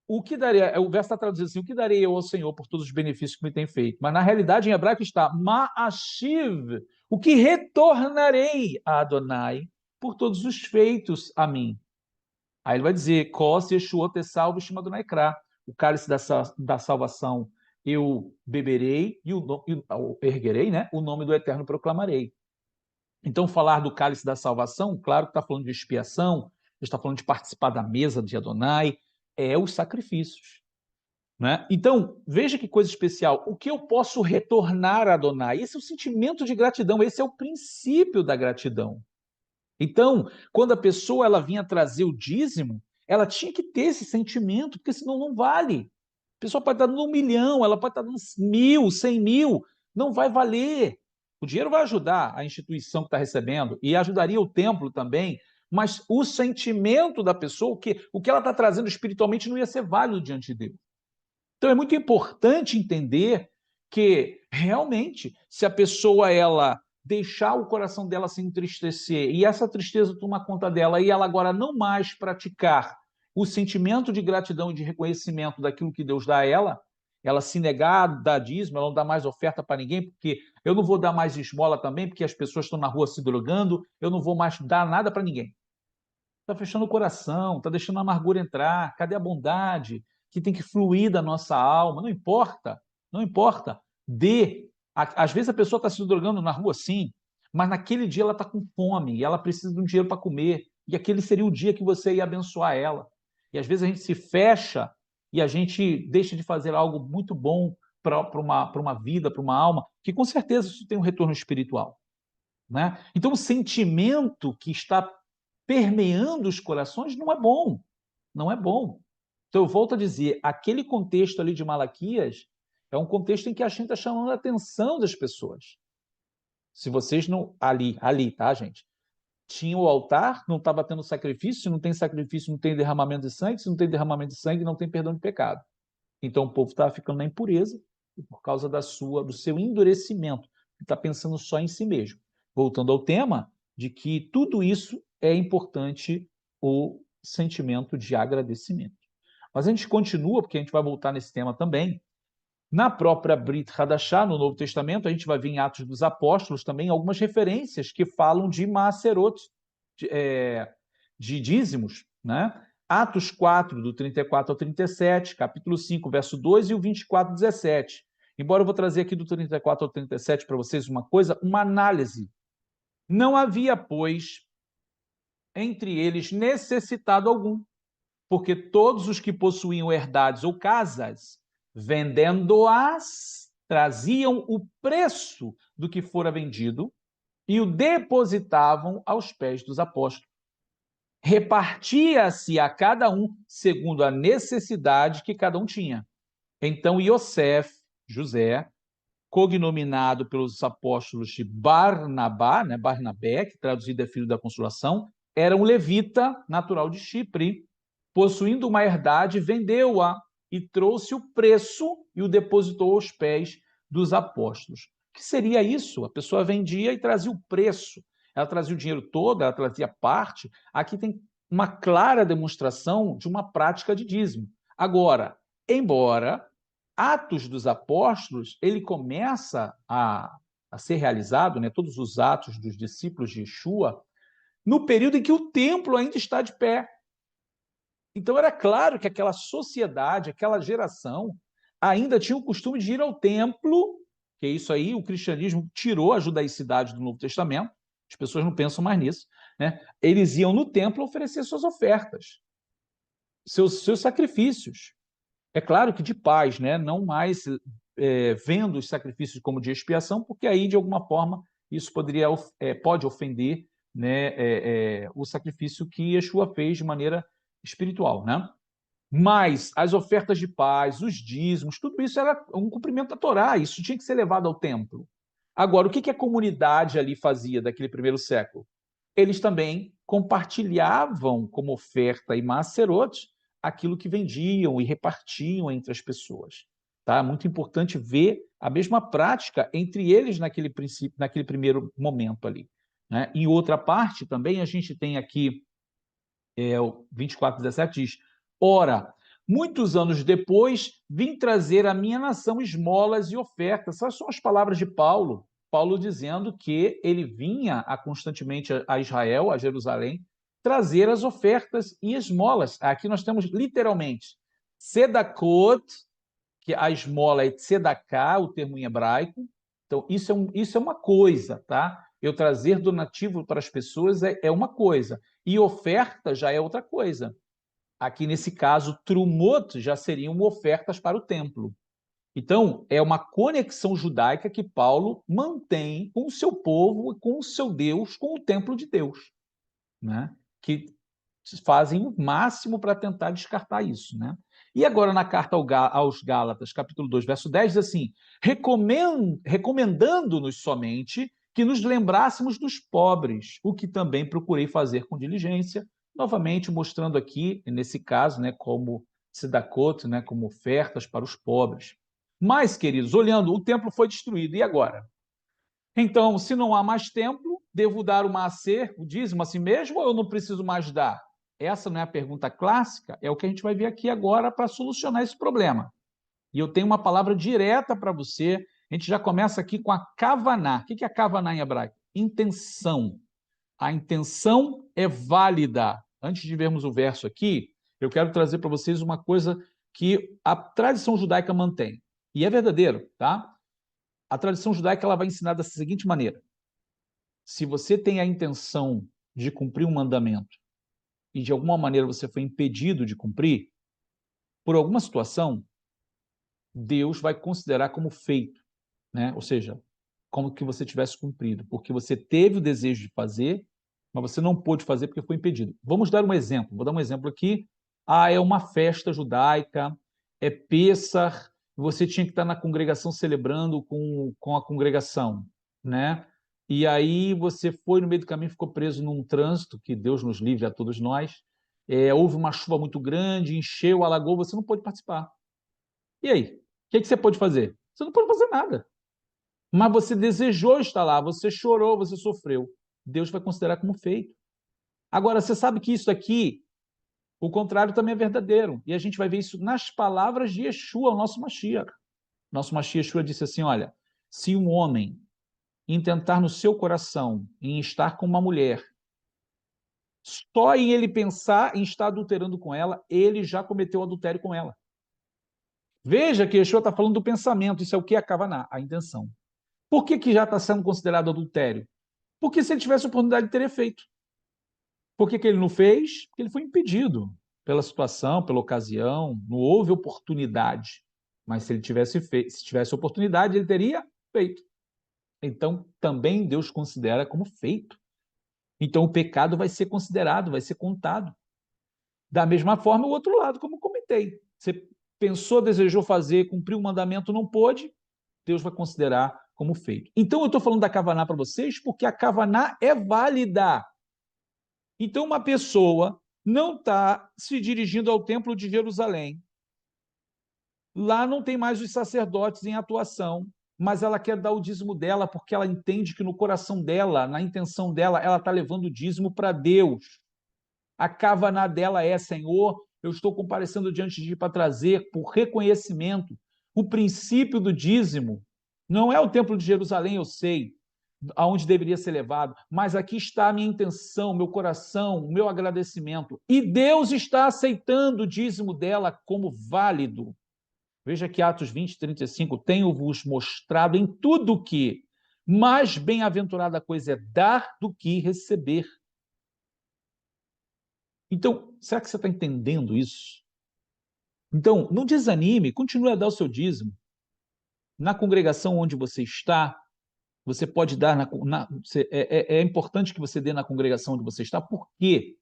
O que daria, o verso está traduzindo assim, o que darei eu ao Senhor por todos os benefícios que me tem feito? Mas na realidade em hebraico está Ma'ashiv, o que retornarei a Adonai por todos os feitos a mim. Aí ele vai dizer, Kos Yeshua te salvo, Shema Adonai Kra. O cálice da salvação eu beberei e erguerei, né? O nome do Eterno proclamarei. Então, falar do cálice da salvação, claro que está falando de expiação, está falando de participar da mesa de Adonai, é os sacrifícios. Né? Então, veja que coisa especial. O que eu posso retornar a Adonai? Esse é o sentimento de gratidão, esse é o princípio da gratidão. Então, quando a pessoa ela vinha trazer o dízimo, ela tinha que ter esse sentimento, porque senão não vale. A pessoa pode estar dando 1 milhão, ela pode estar dando 1.000, 100.000, não vai valer. O dinheiro vai ajudar a instituição que está recebendo e ajudaria o templo também, mas o sentimento da pessoa, o que ela está trazendo espiritualmente não ia ser válido diante de Deus. Então é muito importante entender que realmente, se a pessoa ela deixar o coração dela se entristecer e essa tristeza tomar conta dela e ela agora não mais praticar o sentimento de gratidão e de reconhecimento daquilo que Deus dá a ela se negar a dar dízimo, ela não dá mais oferta para ninguém, porque eu não vou dar mais esmola também, porque as pessoas estão na rua se drogando, eu não vou mais dar nada para ninguém. Está fechando o coração, está deixando a amargura entrar. Cadê a bondade que tem que fluir da nossa alma? Não importa, não importa. Dê. Às vezes a pessoa está se drogando na rua, sim, mas naquele dia ela está com fome e ela precisa de um dinheiro para comer. E aquele seria o dia que você ia abençoar ela. E às vezes a gente se fecha e a gente deixa de fazer algo muito bom para uma vida, para uma alma, que com certeza isso tem um retorno espiritual. Né? Então, o sentimento que está permeando os corações não é bom, não é bom. Então, eu volto a dizer, aquele contexto ali de Malaquias é um contexto em que a gente está chamando a atenção das pessoas. Se vocês não... Ali, tá, gente? Tinha o altar, não estava tendo sacrifício, se não tem sacrifício, não tem derramamento de sangue, se não tem derramamento de sangue, não tem perdão de pecado. Então, o povo estava ficando na impureza por causa do seu endurecimento, que está pensando só em si mesmo. Voltando ao tema de que tudo isso é importante o sentimento de agradecimento. Mas a gente continua, porque a gente vai voltar nesse tema também. Na própria Brit Hadashah, no Novo Testamento, a gente vai ver em Atos dos Apóstolos também algumas referências que falam de Maaserot, de dízimos, né? Atos 4, do 34 ao 37, capítulo 5, verso 2 e o 24, 17. Embora eu vou trazer aqui do 34 ao 37 para vocês uma análise. Não havia, pois, entre eles necessitado algum, porque todos os que possuíam herdades ou casas, vendendo-as, traziam o preço do que fora vendido e o depositavam aos pés dos apóstolos. Repartia-se a cada um segundo a necessidade que cada um tinha. Então Iosef, José, cognominado pelos apóstolos de Barnabá, né, Barnabé, que traduzido é filho da consolação, era um levita natural de Chipre, possuindo uma herdade, vendeu-a e trouxe o preço e o depositou aos pés dos apóstolos. O que seria isso? A pessoa vendia e trazia o preço. Ela trazia o dinheiro todo, ela trazia parte. Aqui tem uma clara demonstração de uma prática de dízimo. Agora, embora Atos dos Apóstolos, ele começa a ser realizado, né, todos os atos dos discípulos de Yeshua, no período em que o templo ainda está de pé. Então era claro que aquela sociedade, aquela geração, ainda tinha o costume de ir ao templo, que é isso aí, o cristianismo tirou a judaicidade do Novo Testamento, as pessoas não pensam mais nisso, né? Eles iam no templo oferecer suas ofertas, seus sacrifícios. É claro que de paz, né? Não mais vendo os sacrifícios como de expiação, porque aí, de alguma forma, isso pode ofender, né, o sacrifício que Yeshua fez de maneira espiritual, né? Mas as ofertas de paz, os dízimos, tudo isso era um cumprimento da Torá, isso tinha que ser levado ao templo. Agora, o que a comunidade ali fazia daquele primeiro século? Eles também compartilhavam como oferta e macerote aquilo que vendiam e repartiam entre as pessoas. Tá? É muito importante ver a mesma prática entre eles naquele princípio, naquele primeiro momento ali. Né? Em outra parte também a gente tem aqui o 24:17 diz: ora, muitos anos depois vim trazer à minha nação esmolas e ofertas. Essas são as palavras de Paulo. Paulo dizendo que ele vinha constantemente a Israel, a Jerusalém, trazer as ofertas e esmolas. Aqui nós temos literalmente tzedakot, que a esmola é tzedaká, o termo em hebraico. Então, isso é uma coisa, tá? Eu trazer donativo para as pessoas é uma coisa, e oferta já é outra coisa. Aqui, nesse caso, trumot já seriam ofertas para o templo. Então, é uma conexão judaica que Paulo mantém com o seu povo, com o seu Deus, com o templo de Deus, né? Que fazem o máximo para tentar descartar isso, né? E agora, na carta aos Gálatas, capítulo 2, verso 10, diz assim: recomendando-nos somente que nos lembrássemos dos pobres, o que também procurei fazer com diligência, novamente mostrando aqui, nesse caso, né, como tzedakot, né, como ofertas para os pobres. Mas, queridos, olhando, o templo foi destruído, e agora? Então, se não há mais templo, devo dar o maaser, o dízimo a si mesmo, ou eu não preciso mais dar? Essa não é a pergunta clássica? É o que a gente vai ver aqui agora para solucionar esse problema. E eu tenho uma palavra direta para você. A gente já começa aqui com a kavaná. O que é a kavaná em hebraico? Intenção. A intenção é válida. Antes de vermos o verso aqui, eu quero trazer para vocês uma coisa que a tradição judaica mantém. E é verdadeiro, tá? A tradição judaica ela vai ensinar da seguinte maneira: se você tem a intenção de cumprir um mandamento e de alguma maneira você foi impedido de cumprir, por alguma situação, Deus vai considerar como feito, né? Ou seja, como que você tivesse cumprido, porque você teve o desejo de fazer, mas você não pôde fazer porque foi impedido. Vamos dar um exemplo. Vou dar um exemplo aqui. É uma festa judaica, é Pêssar, você tinha que estar na congregação celebrando com a congregação, né? E aí você foi no meio do caminho, ficou preso num trânsito, que Deus nos livre a todos nós. Houve uma chuva muito grande, encheu, alagou, você não pôde participar. E aí? O que você pode fazer? Você não pode fazer nada. Mas você desejou estar lá, você chorou, você sofreu. Deus vai considerar como feito. Agora, você sabe que isso aqui, o contrário também é verdadeiro. E a gente vai ver isso nas palavras de Yeshua, o nosso Mashiach. Nosso Mashiach Yeshua disse assim, olha, se um homem intentar no seu coração em estar com uma mulher, só em ele pensar em estar adulterando com ela, ele já cometeu adultério com ela. Veja que Yeshua está falando do pensamento, isso é o que é a kavaná, a intenção. Por que já está sendo considerado adultério? Porque se ele tivesse a oportunidade de ter feito. Por que ele não fez? Porque ele foi impedido pela situação, pela ocasião, não houve oportunidade. Mas se ele tivesse feito, se tivesse oportunidade, ele teria feito. Então, também Deus considera como feito. Então, o pecado vai ser considerado, vai ser contado. Da mesma forma, o outro lado, como comentei. Você pensou, desejou fazer, cumpriu o mandamento, não pôde, Deus vai considerar como feito. Então, eu estou falando da Kavaná para vocês porque a Kavaná é válida. Então, uma pessoa não está se dirigindo ao Templo de Jerusalém. Lá não tem mais os sacerdotes em atuação, mas ela quer dar o dízimo dela porque ela entende que no coração dela, na intenção dela, ela está levando o dízimo para Deus. A Kavaná dela é: Senhor, eu estou comparecendo diante de ti para trazer por reconhecimento. O princípio do dízimo não é o Templo de Jerusalém, eu sei, aonde deveria ser levado, mas aqui está a minha intenção, meu coração, o meu agradecimento. E Deus está aceitando o dízimo dela como válido. Veja que Atos 20, 35, tenho-vos mostrado em tudo que mais bem-aventurada coisa é dar do que receber. Então, será que você está entendendo isso? Então, não desanime, continue a dar o seu dízimo. Na congregação onde você está, você pode dar, é importante que você dê na congregação onde você está. Por quê?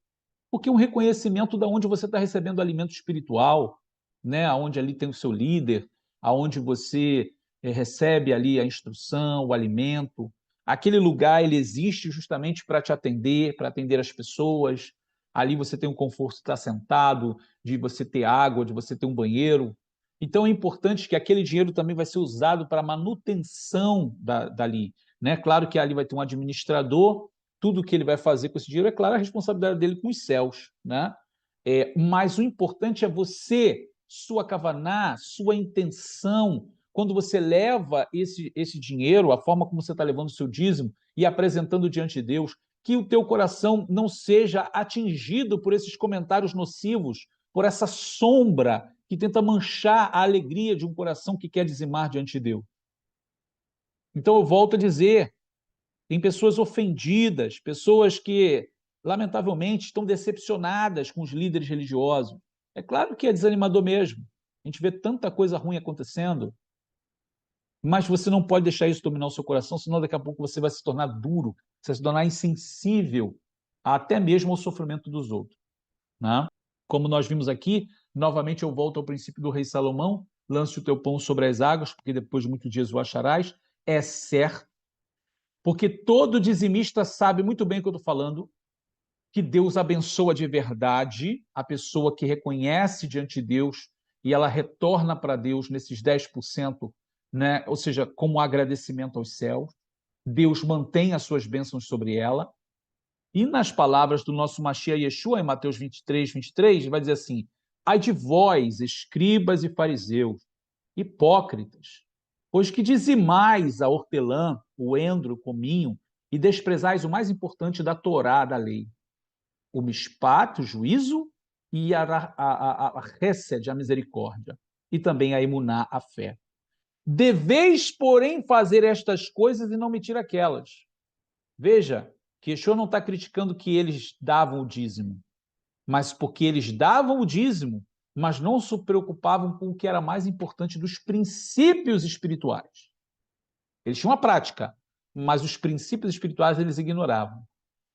Porque é um reconhecimento de onde você está recebendo alimento espiritual, né? Onde ali tem o seu líder, aonde você recebe ali a instrução, o alimento. Aquele lugar ele existe justamente para te atender, para atender as pessoas. Ali você tem o conforto de estar sentado, de você ter água, de você ter um banheiro. Então é importante que aquele dinheiro também vai ser usado para a manutenção dali, né? Claro que ali vai ter um administrador, tudo que ele vai fazer com esse dinheiro, é claro, a responsabilidade dele com os céus, né? Mas o importante é você, sua kavaná, sua intenção, quando você leva esse dinheiro, a forma como você está levando o seu dízimo e apresentando diante de Deus, que o teu coração não seja atingido por esses comentários nocivos, por essa sombra que tenta manchar a alegria de um coração que quer dizimar diante de Deus. Então eu volto a dizer, tem pessoas ofendidas, pessoas que, lamentavelmente, estão decepcionadas com os líderes religiosos. É claro que é desanimador mesmo. A gente vê tanta coisa ruim acontecendo, mas você não pode deixar isso dominar o seu coração, senão daqui a pouco você vai se tornar duro, você vai se tornar insensível até mesmo ao sofrimento dos outros, né? Como nós vimos aqui, novamente eu volto ao princípio do rei Salomão: lance o teu pão sobre as águas, porque depois de muitos dias o acharás. É certo, porque todo dizimista sabe muito bem o que eu estou falando, que Deus abençoa de verdade a pessoa que reconhece diante de Deus e ela retorna para Deus nesses 10%, né? Ou seja, como agradecimento aos céus. Deus mantém as suas bênçãos sobre ela. E nas palavras do nosso Mashiach Yeshua, em Mateus 23, 23, vai dizer assim: ai de vós, escribas e fariseus, hipócritas, pois que dizimais a hortelã, o endro, o cominho, e desprezais o mais importante da Torá, da lei, o mishpat, o juízo, e a hesed, a misericórdia, e também a emuná, a fé. Deveis, porém, fazer estas coisas e não metir aquelas. Veja, que Yeshua não está criticando que eles davam o dízimo, mas porque eles davam o dízimo, mas não se preocupavam com o que era mais importante dos princípios espirituais. Eles tinham a prática, mas os princípios espirituais eles ignoravam.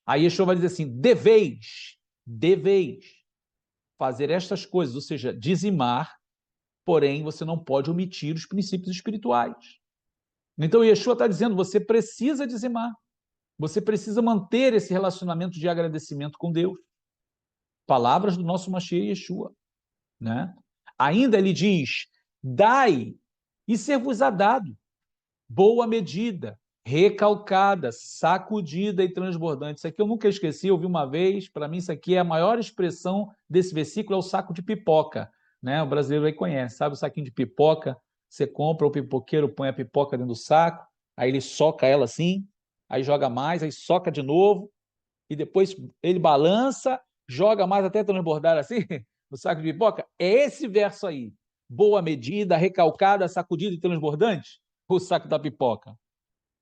Aí Yeshua vai dizer assim: deveis fazer estas coisas, ou seja, dizimar, porém você não pode omitir os princípios espirituais. Então Yeshua está dizendo: você precisa dizimar, você precisa manter esse relacionamento de agradecimento com Deus. Palavras do nosso Mashiach Yeshua, né? Ainda ele diz: dai e ser-vos-á dado, boa medida, recalcada, sacudida e transbordante. Isso aqui eu nunca esqueci, eu vi uma vez, para mim isso aqui é a maior expressão desse versículo, é o saco de pipoca, né? O brasileiro aí conhece, sabe o saquinho de pipoca? Você compra, o pipoqueiro põe a pipoca dentro do saco, aí ele soca ela assim, aí joga mais, aí soca de novo, e depois ele balança, joga mais até transbordar assim, no saco de pipoca. É esse verso aí, boa medida, recalcada, sacudida e transbordante, o saco da pipoca.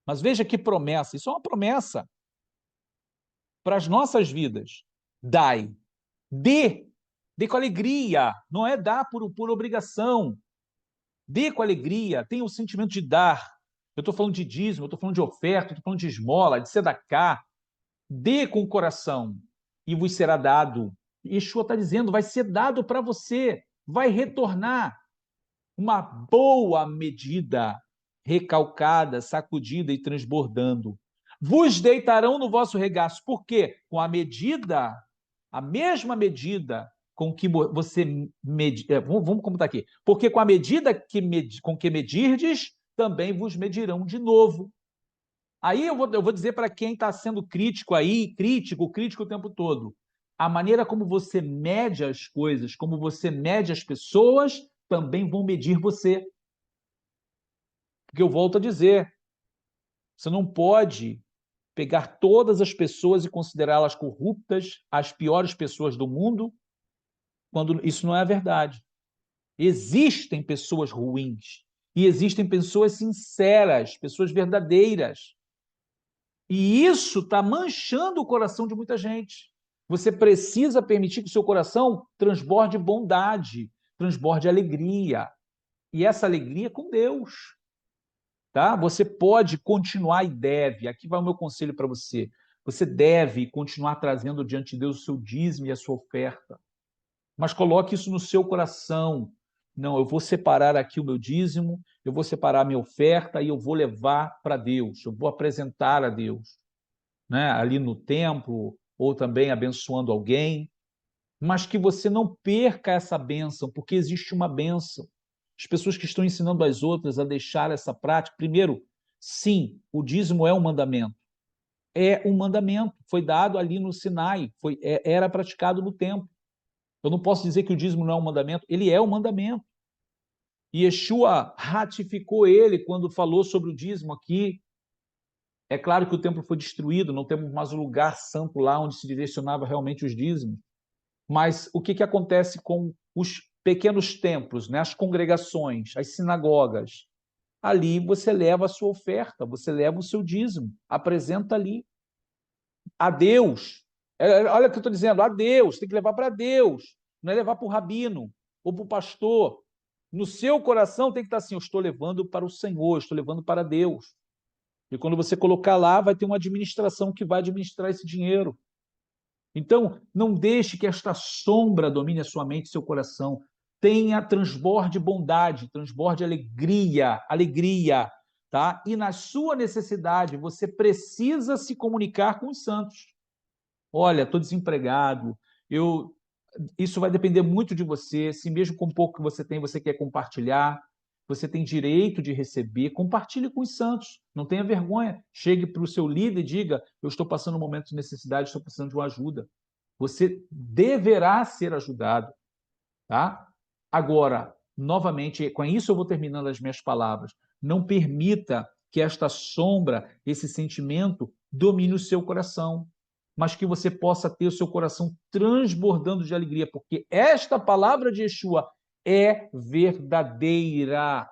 Mas veja que promessa, isso é uma promessa para as nossas vidas. Dai, dê com alegria, não é dar por obrigação. Dê com alegria, tenha o sentimento de dar. Eu estou falando de dízimo, eu estou falando de oferta, eu estou falando de esmola, de sedacá. Dê com o coração e vos será dado. Yeshua está dizendo, vai ser dado para você, vai retornar uma boa medida, recalcada, sacudida e transbordando. Vos deitarão no vosso regaço. Por quê? Com a mesma medida com que você vamos comentar aqui. Porque com a medida com que medirdes, também vos medirão de novo. Aí eu vou dizer para quem está sendo crítico aí, crítico o tempo todo. A maneira como você mede as coisas, como você mede as pessoas, também vão medir você. Porque eu volto a dizer, você não pode pegar todas as pessoas e considerá-las corruptas, as piores pessoas do mundo, quando isso não é a verdade. Existem pessoas ruins e existem pessoas sinceras, pessoas verdadeiras. E isso está manchando o coração de muita gente. Você precisa permitir que o seu coração transborde bondade, transborde alegria. E essa alegria é com Deus. Tá? Você pode continuar e deve. Aqui vai o meu conselho para você. Você deve continuar trazendo diante de Deus o seu dízimo e a sua oferta. Mas coloque isso no seu coração. Não, eu vou separar aqui o meu dízimo, eu vou separar a minha oferta e eu vou levar para Deus. Eu vou apresentar a Deus, né? Ali no templo ou também abençoando alguém. Mas que você não perca essa bênção, porque existe uma bênção. As pessoas que estão ensinando as outras a deixar essa prática, primeiro, sim, o dízimo é um mandamento. É um mandamento, foi dado ali no Sinai, era praticado no templo. Eu não posso dizer que o dízimo não é um mandamento, ele é um mandamento. E Yeshua ratificou ele quando falou sobre o dízimo aqui. É claro que o templo foi destruído, não temos mais um lugar santo lá onde se direcionava realmente os dízimos. Mas o que acontece com os pequenos templos, né? As congregações, as sinagogas? Ali você leva a sua oferta, você leva o seu dízimo, apresenta ali a Deus. Olha o que eu estou dizendo, a Deus, tem que levar para Deus, não é levar para o rabino ou para o pastor. No seu coração tem que estar assim, eu estou levando para o Senhor, estou levando para Deus. E quando você colocar lá, vai ter uma administração que vai administrar esse dinheiro. Então, não deixe que esta sombra domine a sua mente e seu coração. Tenha transborde bondade, transborde alegria, tá? E na sua necessidade, você precisa se comunicar com os santos. Olha, estou desempregado, isso vai depender muito de você, se mesmo com pouco que você tem, você quer compartilhar, você tem direito de receber, compartilhe com os santos, não tenha vergonha, chegue para o seu líder e diga, eu estou passando um momento de necessidade, estou precisando de uma ajuda. Você deverá ser ajudado, tá? Agora, novamente, com isso eu vou terminando as minhas palavras, não permita que esta sombra, esse sentimento, domine o seu coração, mas que você possa ter o seu coração transbordando de alegria, porque esta palavra de Yeshua é verdadeira,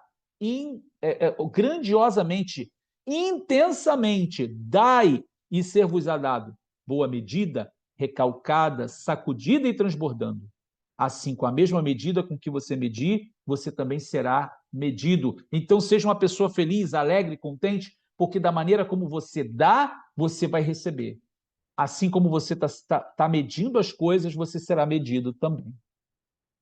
grandiosamente, intensamente. Dai e ser-vos-á dado. Boa medida, recalcada, sacudida e transbordando. Assim, com a mesma medida com que você medir, você também será medido. Então, seja uma pessoa feliz, alegre, contente, porque da maneira como você dá, você vai receber. Assim como você está medindo as coisas, você será medido também.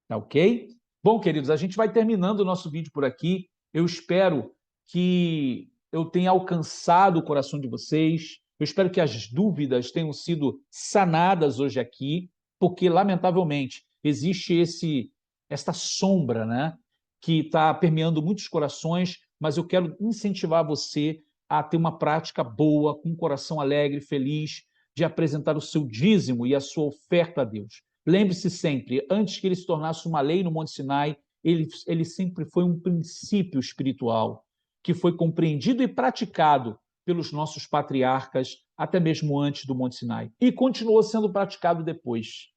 Tá ok? Bom, queridos, a gente vai terminando o nosso vídeo por aqui. Eu espero que eu tenha alcançado o coração de vocês. Eu espero que as dúvidas tenham sido sanadas hoje aqui, porque, lamentavelmente, existe esta sombra, né, que está permeando muitos corações, mas eu quero incentivar você a ter uma prática boa, com um coração alegre, feliz, de apresentar o seu dízimo e a sua oferta a Deus. Lembre-se sempre, antes que ele se tornasse uma lei no Monte Sinai, ele sempre foi um princípio espiritual que foi compreendido e praticado pelos nossos patriarcas, até mesmo antes do Monte Sinai. E continuou sendo praticado depois,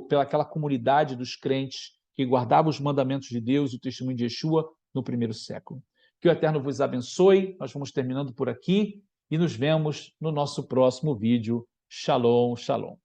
pelaquela comunidade dos crentes que guardava os mandamentos de Deus e o testemunho de Yeshua no primeiro século. Que o Eterno vos abençoe. Nós vamos terminando por aqui e nos vemos no nosso próximo vídeo. Shalom, shalom.